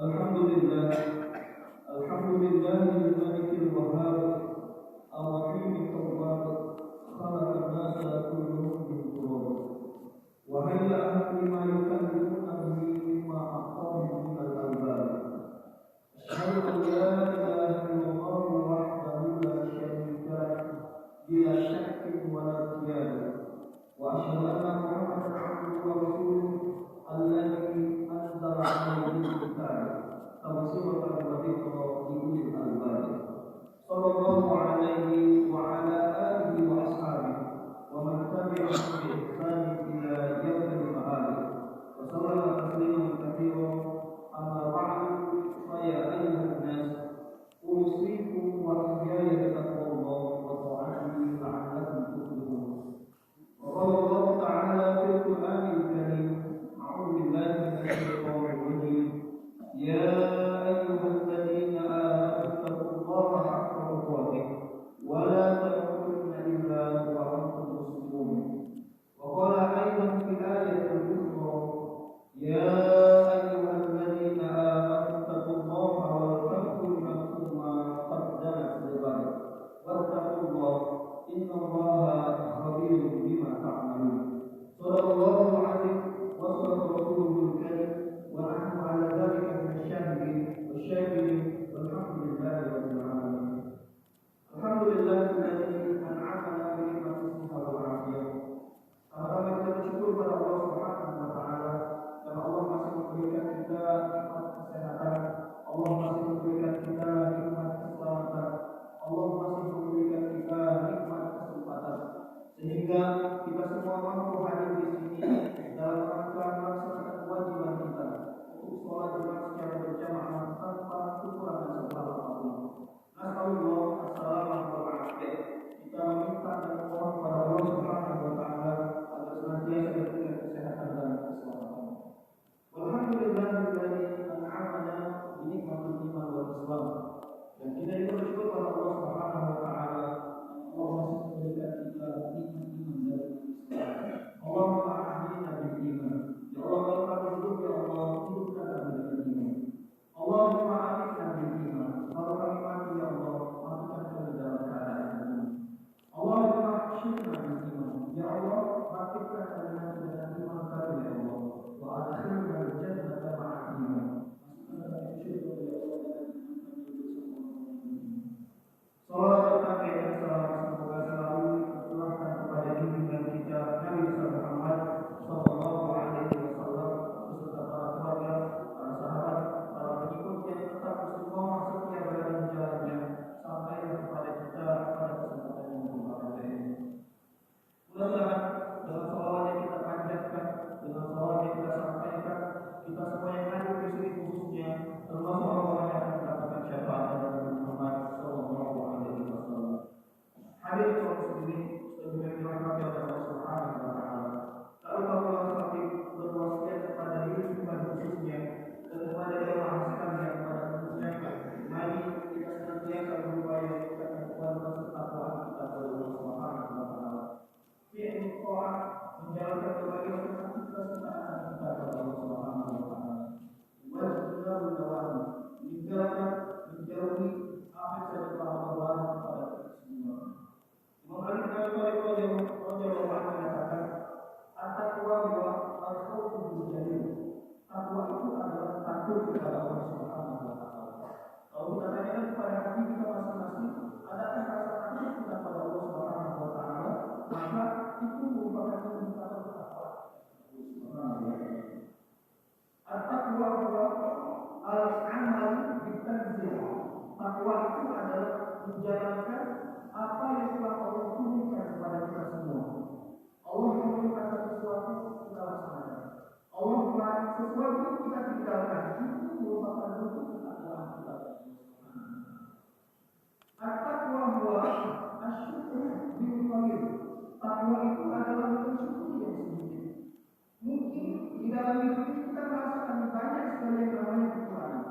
Alhamdulillah, Alhamdulillahil malikil wahhab, ar-rahimit tawwab, khalaqan nasa kulluhum min turab. Wa hayya lima yukallimuna bihi mimma aqamahum min al-albab. Asyhadu an la ilaha illallah wahdahu la syarika lahu, bila syakkin wa la riyab. Wa asyhadu anna Muhammadan abduhu wa rasuluhu alladzi anzala 'alaihi al-kitab tawsiratan wa dhikra li ulil albab. Sallallahu alaihi wa ala alihi wa ashabihi wa man tabi'ahum bi ihsan ila yaumil ma'ad. Wa sallallahu tasliman katsiran. Amma ba'du, fa ya ayyuhan nas, usikum wa iyaya bi taqwallah wa ta'atihi la'allakum tuflihun. Wa qala Allah ta'ala fil Qur'anil Karim, a'udzu billahi minasy syaithanir rajim. Ya ayyuhalladzina amanu taqullaha haqqa tuqatih wa la tamutunna illa wa antum muslimun. Wa qala aidan fil ayatil ukhra, ya ayyuhalladzina amanu taqullaha wa tanzur nafsum ma qaddamat lighad wattaqullaha innallaha khabirun bima ta'malun. Sallallahu alaihi wa sallam rasulul karim wa nahnu ala dzalika minasyahidin wasyakirin walhamdulillahi rabbil alamin. Alhamdulillahilladzi an'amana bi ni'matis sihat wal afiyah. Sama-sama kita bersyukur kepada Allah Subhanahu wa taala karena Allah masih memberikan kita nikmat kesehatan, Allah masih memberikan kita nikmat keselamatan, Allah masih memberikan kita nikmat kesempatan, sehingga kita semua mampu hadir di sini dalam rangka melaksanakan kewajiban kita untuk sholat Jumat secara berjamaah tanpa kekurangan sebab apapun. Nasallallahu assalamu alaihi. Kita meminta dan memohon kepada Allah Subhanahu wa taala agar senantiasa diberikan kesehatan dan keselamatan. Walhamdulillahilladzi an'amana bi ni'matil iman wal Islam. Dan kita juga bersyukur kepada Allah Subhanahu wa taala, Allah masih memberikan kita nikmat iman dan Islam. Allahumma ahdina bil iman. Ya Allah, kalau kami hidup, ya Allah, hidupkan kami dengan iman. Allahumma ahdina bil iman. Kalau kami mati, ya Allah, matikan kami dalam keadaan iman. Allahumma ahdina bil iman. Ya Allah, matikan kami dengan iman kami, ya Allah. Wa adkhilna al-jannata ma'a iman. Masukkan kami ke syurga, ya Allah, dengan iman kami bersama iman. Salam dan salam semoga selalu tercurahkan kepada junjungan kita Nabi Muhammad sallallahu alaihi wasallam beserta para keluarga, para sahabat, para pengikutnya tetap istiqomah setia berada di jalannya sampai kepada kita pada kesempatan yang berbahagia ini. Mudah-mudahan dengan salawat yang kita panjatkan, dengan salawat yang kita sampaikan, kita semua yang hadir di sini khususnya termasuk orang-orang yang akan mendapatkan syafaat dari Muhammad sallallahu alaihi wasallam. Hadir kaum muslimin yang dirahmati oleh Allah Subhanahu wa taala. Lalu Allah Subhanahu berwasiat kepada diri kita khususnya dan kepada jemaah sekalian pada khususnya, mari kita senantiasa berupaya meningkatkan kualitas ketakwaan kita kepada Allah Subhanahu wa taala. Fi'il ta'at, menjalankan berbagai macam aktivitas ketaatan kita kepada Allah Subhanahu wa taala. Wajibnya menjauhi, menjauhi apa saja pahala kepada kita semua. Imam Ali bin Abi Thalib radhiyallahu anhu mengatakan, at-taqwa wa al-khawfu jalil. Takwa itu adalah takut kepada Allah Subhanahu wa taala. Kalau kita tanyakan kepada hati kita masing-masing, adakah rasa takut kita kepada Allah Subhanahu wa taala? Maka itu merupakan indikator takwa. At-taqwa wa al-amal bitanzil. Takwa itu adalah menjalankan apa yang telah Allah turunkan kepada kita semua. Allah menurunkan sesuatu, kita laksanakan. Allah melarang sesuatu, kita tinggalkan. Itu merupakan bentuk ketakwaan kita. At-taqwa huwa asyukru bil qalil. Takwa itu adalah bersyukur yang sedikit. Mungkin di dalam hidup kita merasakan banyak sekali yang namanya kekurangan,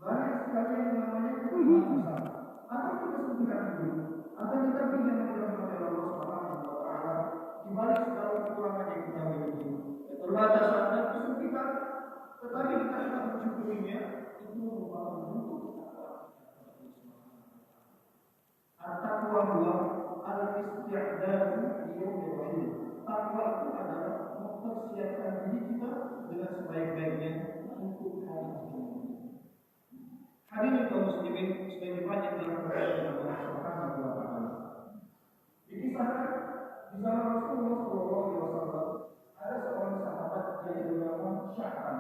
banyak sekali yang namanya kekurangan. Atau kita sebutkan dulu, atau kita berikan kepada Allah Subhanahu wa taala di balik segala kekurangan yang kita miliki, keterbatasan dan kesempitan, tetapi kita sudah mensyukurinya semua merupakan bentuk ketakwaan. At-taqwa huwa al-isti'dadu li yaumil wahid. Takwa itu adalah mempersiapkan diri kita dengan sebaik-baiknya untuk hari kiamat. Hadirin kaum muslimin sebagaimana yang dilakukan oleh Allah Subhanahu wa taala. Dikisahkan di zaman Rasulullah SAW ada seorang sahabat yang bernama Sya'ban.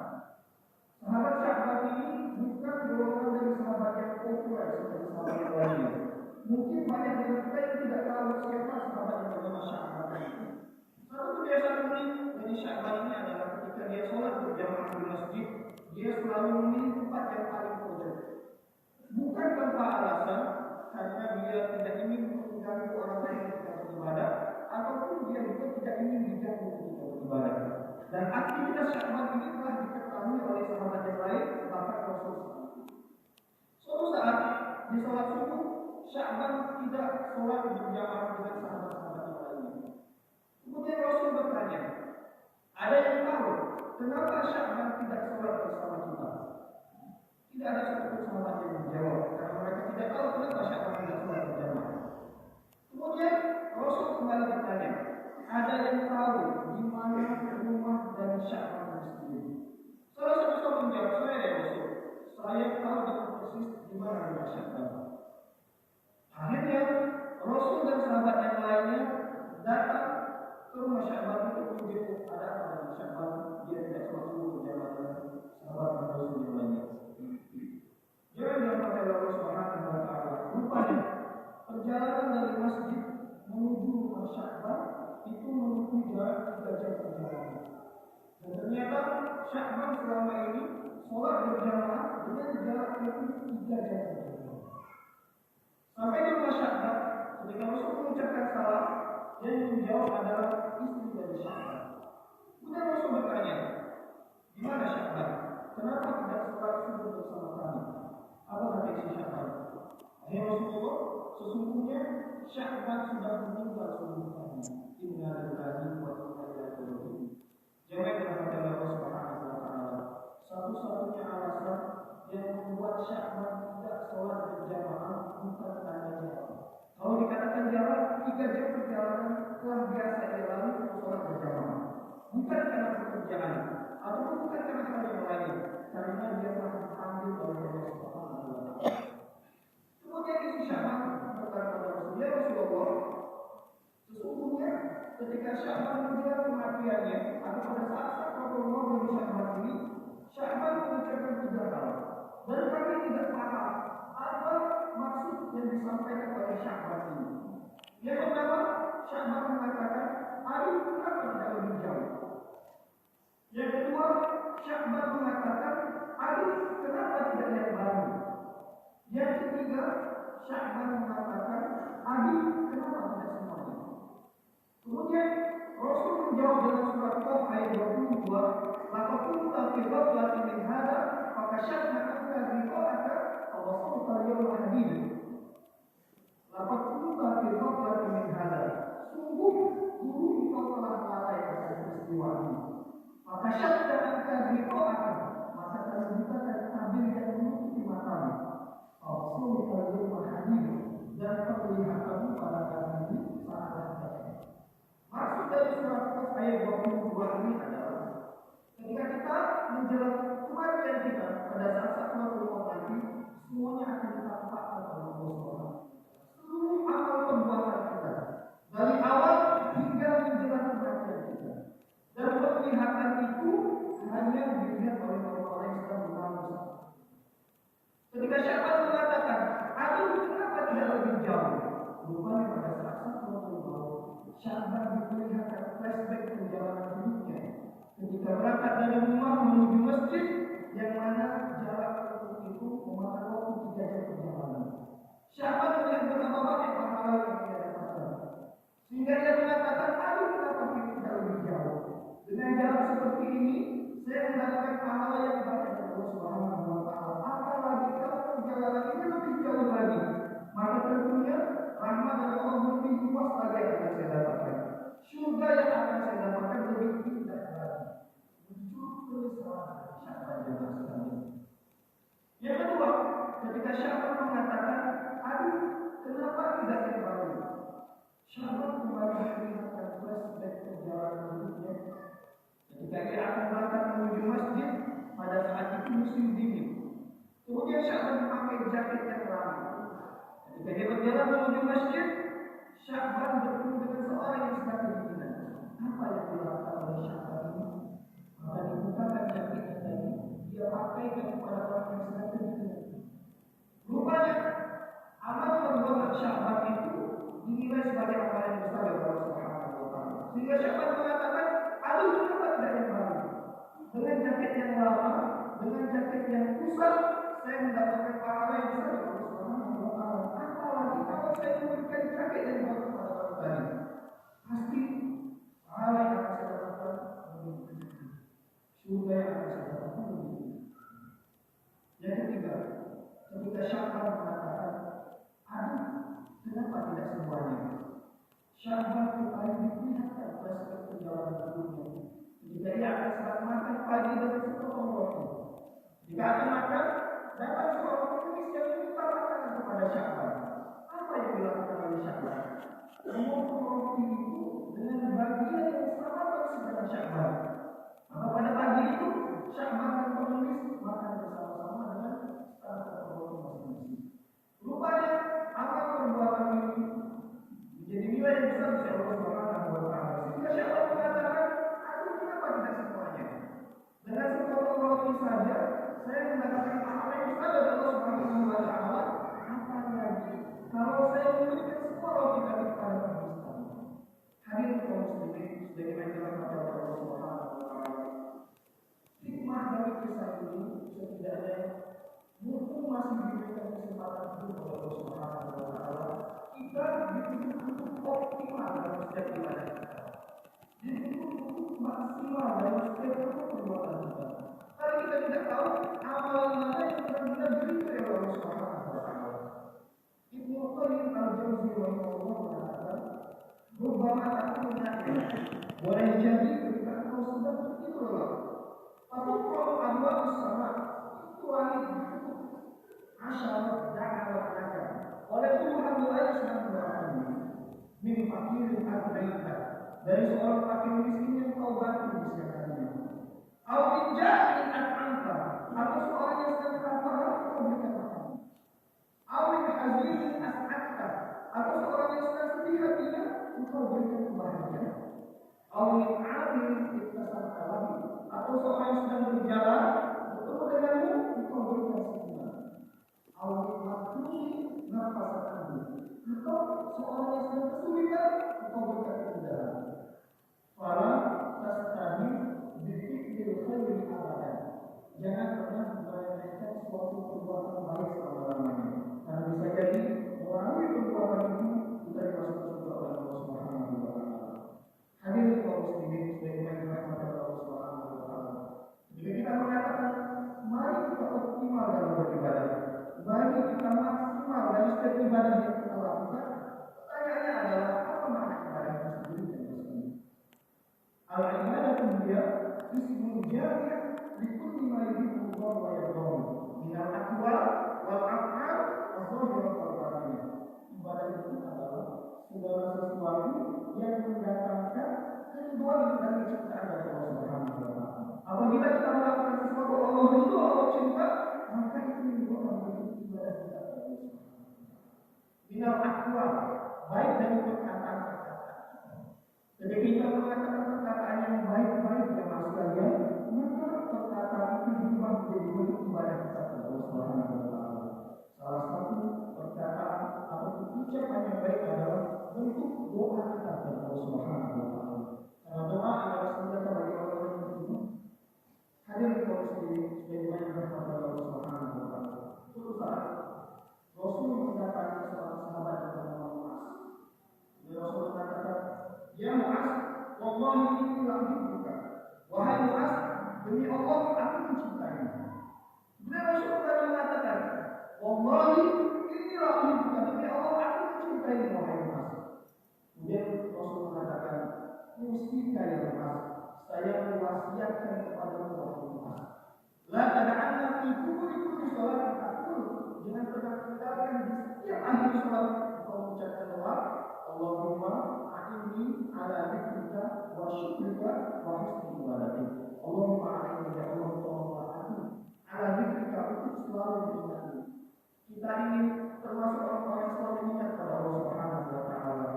Sahabat Sya'ban ini bukan golongan dari sahabat yang populer seperti sahabat yang lainnya. Mungkin banyak dari kita yang tidak tahu siapa sahabat yang bernama Sya'ban. Satu kebiasaan unik dari Sya'ban ini adalah ketika dia sholat berjamaah di masjid, dia selalu memilih tempat yang paling pojok. Bukan tanpa alasan, karena dia tidak ingin mengganggu orang lain ketika beribadah, ataupun dia juga tidak ingin diganggu ketika beribadah. Dan aktivitas Sya'ban ini telah diketahui oleh sahabat yang lain, bahkan Rasulullah. Suatu saat di sholat subuh, Sya'ban tidak sholat berjamaah dengan sahabat-sahabat yang lainnya. Kemudian Rasul bertanya, ada yang tahu kenapa Sya'ban tidak sholat bersama kita? Tidak ada satu sahabat yang menjawab, karena mereka tidak tahu kenapa Sya'ban tidak sholat berjamaah. Kemudian Rasul kembali bertanya, ada yang tahu di mana rumah dari Sya'ban sendiri? Salah satu sahabat menjawab, saya ya Rasul, saya tahu dengan persis di mana rumah Sya'ban. Akhirnya Rasul dan sahabat yang lainnya datang ke rumah Sya'ban untuk menjemput ada apa dengan Sya'ban. Dia tidak sholat subuh berjamaah dengan sahabat dan Rasul yang lainnya. Jangan dirahmati Allah Subhanahu wa taala. Rupanya perjalanan dari masjid menuju rumah Sya'ban itu menempuh jarak 3 jam perjalanan. Dan ternyata Sya'ban selama ini sholat berjamaah dengan jarak lebih 3 jam perjalanan. Sampai di rumah Sya'ban, ketika Rasul mengucapkan salam, yang menjawab adalah istri dari Sya'ban. Kemudian Rasul bertanya, di mana Sya'ban? Kenapa tidak sholat subuh bersama kami? Apa kata istri Sya'ban? Hai Rasulullah, sesungguhnya Sya'ban sudah meninggal sebelum kami. Inna lillahi wa inna ilaihi raji'un. Jangan dirahmati Allah Subhanahu wa taala. Satu-satunya alasan yang membuat Sya'ban tidak sholat berjamaah bukan karena jarak. Kalau dikatakan jarak 3 jam perjalanan telah biasa ia lalui untuk sholat berjamaah. Bukan karena pekerjaan ataupun bukan karena hal yang lain, karena dia telah dipanggil oleh Allah Subhanahu wa taala. Kemudian istri Sya'ban berkata kepada Rasul, ya Rasulullah, sesungguhnya ketika Sya'ban menjelang kematiannya atau pada saat Rasulullah dari Sya'ban ini, Sya'ban mengucapkan 3 hal. Dan kami tidak paham apa maksud yang disampaikan oleh Sya'ban ini. Yang pertama, Sya'ban mengatakan, hari kenapa tidak lebih jauh? Yang kedua, Sya'ban mengatakan, hari kenapa tidak yang baru? Yang ketiga, Sya'ban mengatakan, hari kenapa tidak semuanya? Kemudian Rasul menjawab dengan surat Qaf ayat 22, "Laqad kunta fi ghaflatin min hadza fakashafna anka ghita'aka wa basarta al-yawma hadid." Laqad kunta fi ghaflatin min hadza. Sungguh dulu engkau telah lalai akan peristiwa ini. Fakashafna anka ghita'aka, maka kami bukakan tabir yang menutupi matamu. Wa basarta al-yawma hadid, dan penglihatanmu pada hari ini sangatlah tajam. Maksud dari surat Qaf ayat 22 ini adalah ketika kita menjelang kematian kita pada saat keluar nanti, semuanya akan ditampakkan oleh Allah Subhanahu. Seluruh amal perbuatan kita dari awal hingga menjelang kematian kita. Dan penglihatan itu hanya dilihat oleh orang-orang yang sedang beramal. Ketika Sya'ban mengatakan, aduh kenapa tidak lebih jauh? Rupanya pada saat Sya'ban diperlihatkan flashback perjalanan hidupnya ketika berangkat dari rumah menuju masjid, yang mana jarak itu memakan waktu 3 jam perjalanan. Sya'ban melihat betapa banyak pahala yang dia dapatkan, sehingga dia mengatakan, aduh kenapa tidak lebih jauh? Dengan jarak seperti ini, saya mendapatkan pahala yang banyak dari Allah Subhanahu wa taala. Apalagi kalau perjalanan ini lebih jauh lagi, maka tentunya rahmat dari Allah lebih luas lagi yang akan saya dapatkan. Surga yang akan saya dapatkan lebih indah lagi. Muncul tulisan Sya'ban yang sekali. Yang Sya'ban mengatakan, aduh, kenapa tidak kembali? Sya'ban kembali melihatkan flashback perjalanan hidupnya. Ketika dia akan berangkat menuju masjid, pada saat itu musim dingin. Kemudian Sya'ban memakai jaket yang lama. Ketika dia berjalan menuju masjid, Sya'ban bertemu dengan seorang yang sedang kedinginan. Apa yang dilakukan oleh Sya'ban ini? Maka dibukakan jaketnya tadi, dia pakaikan kepada orang yang sedang kedinginan. Rupanya amal perbuatan Sya'ban itu dinilai sebagai amalan yang besar oleh Allah Subhanahu wa Ta'ala. Sehingga Sya'ban mengatakan, aduh, kenapa tidak yang baru? Dengan jaket yang lama, dengan jaket yang kusam, saya mendapatkan pahala yang besar oleh Allah Subhanahu wa Ta'ala. Apalagi kalau saya memberikan jaket yang baru kepada orang tadi, pasti pahala yang akan saya dapatkan lebih tinggi. Surga yang akan saya dapatkan lebih tinggi. Yang ketiga, ketika Sya'ban mengatakan, aduh, kenapa tidak semuanya? Sya'ban kembali diperlihatkan flashback perjalanan hidupnya. Jika ia akan sedang makan pagi dengan sepotong roti. Jika akan makan, datang seorang pengemis yang minta makanan kepada Sya'ban. Apa yang dilakukan oleh Sya'ban? Memotong roti itu dengan bagian yang sama persis dengan Sya'ban. Maka pada pagi itu, Sya'ban dan pengemis makan bersama-sama dengan setengah roti masing-masing. Rupanya, amal perbuatan ini menjadi nilai yang besar di Allah Subhanahu wa Ta'ala. Sehingga Sya'ban mengatakan, aduh, kenapa tidak semuanya? Dengan sepotong roti saja, saya mendapatkan pahala yang besar dari Allah Subhanahu wa Ta'ala. Apalagi kalau saya memberikan semua roti tadi kepada pengemis tadi. Hadirin kaum muslimin, sebagaimana dirahmati oleh Allah Subhanahu wa Ta'ala. Hikmah dari kisah ini setidaknya mumpung masih diberikan kesempatan hidup oleh Allah Subhanahu wa Ta'ala, kita dituntut untuk optimal dalam setiap ibadah kita. Dituntut untuk maksimal dalam setiap perbuatan kita. Karena kita tidak tahu amalan mana yang benar-benar diberi oleh Allah Subhanahu wa Ta'ala. Ibnu Qayyim al-Jauziyah rahimahullah mengatakan, "Rubbama takuna boleh jadi ketika engkau sedang tertidur lelap. Tapi kalau Allah sama itu langit ditutup. Asyar da'ala anaka. Oleh Tuhan mulai sedang mendoakanmu. Min fakirin adnaika. Dari seorang fakir miskin yang kau bantu disediakannya. Al-min jahil an'amta. Atau seorang yang sedang kelaparan kau berikan makan. Al-min hazinin as'adta. Atau seorang yang sedang sedih hatinya engkau berikan kebahagiaan. Al-min amil ittasabta lahu. Atau seorang yang sedang berjalan bertemu denganmu engkau berikan senyuman. Al-min makhluk nafasatan. Atau seorang yang sedang kesulitan engkau berikan kemudahan. Fala tastahil bifikir khairi abadan. Jangan pernah meremehkan suatu perbuatan baik selama-lamanya. Karena bisa jadi melalui perbuatan itu kita dimasukkan surga oleh Allah Subhanahu wa Ta'ala. Hadirin kaum muslimin sebagaimana dirahmati oleh Allah Subhanahu wa Ta'ala. Jika kita mengatakan mari kita optimal dalam beribadah, mari kita maksimal dalam setiap ibadah yang kita lakukan, pertanyaannya adalah apa makna ibadah itu sendiri? Al-ibadatu hiya ismun jami' li kulli ma yuhibbu Allah wa yardahu min al-aqwal wal af'al az-zahirah wal batinah. Ibadah itu adalah segala sesuatu yang mendatangkan keriduan dari ciptaan dari Allah Subhanahu wa Ta'ala. Apabila kita melakukan sesuatu Allah itu Allah cinta, maka itu merupakan ibadah kita kepada Allah. Min al-aqwal, baik dari perkataan-perkataan. Jadi kita mengatakan perkataan yang baik-baik jemaah sekalian, maka perkataan itu juga menjadi bentuk ibadah kita kepada Allah Subhanahu wa Ta'ala. Salah satu perkataan atau ucapan yang baik adalah bentuk doa kita kepada Allah Subhanahu wa Ta'ala. Karena doa adalah senjata bagi orang yang beriman. Hadirin kaum muslimin sebagaimana dirahmati oleh Allah Subhanahu wa Ta'ala. Suatu saat Rasul mendatangi seorang sahabat yang bernama Mu'az. Rasul mengatakan, "Ya Mu'az, wallahi inni la'uhibbuka." Wahai Mu'az, demi Allah aku mencintaimu. Kemudian Rasulullah mengatakan, "Wallahi inni la'uhibbuka." Demi Allah aku mencintaimu wahai Mu'az. Kemudian Rasul mengatakan, "Mustika ya Mu'az, saya mewasiatkan kepadamu wahai Mu'az. La tad'anna fi kulli salatin aqul." Jangan pernah tinggalkan di setiap akhir sholat engkau mengucapkan doa, Allahumma a'inni ala dzikrika wa syukrika wa husni ibadatik. Allahumma a'inni, ya Allah, tolonglah aku ala dzikrika untuk selalu mengingatmu. Kita ini termasuk orang-orang yang selalu ingat pada Allah Subhanahu wa taala.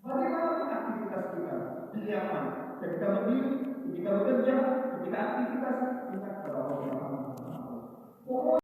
Bagaimana aktivitas kita? Diaman. Ketika berdiri, ketika bekerja, ketika aktivitas, ingat pada Allah Subhanahu wa taala.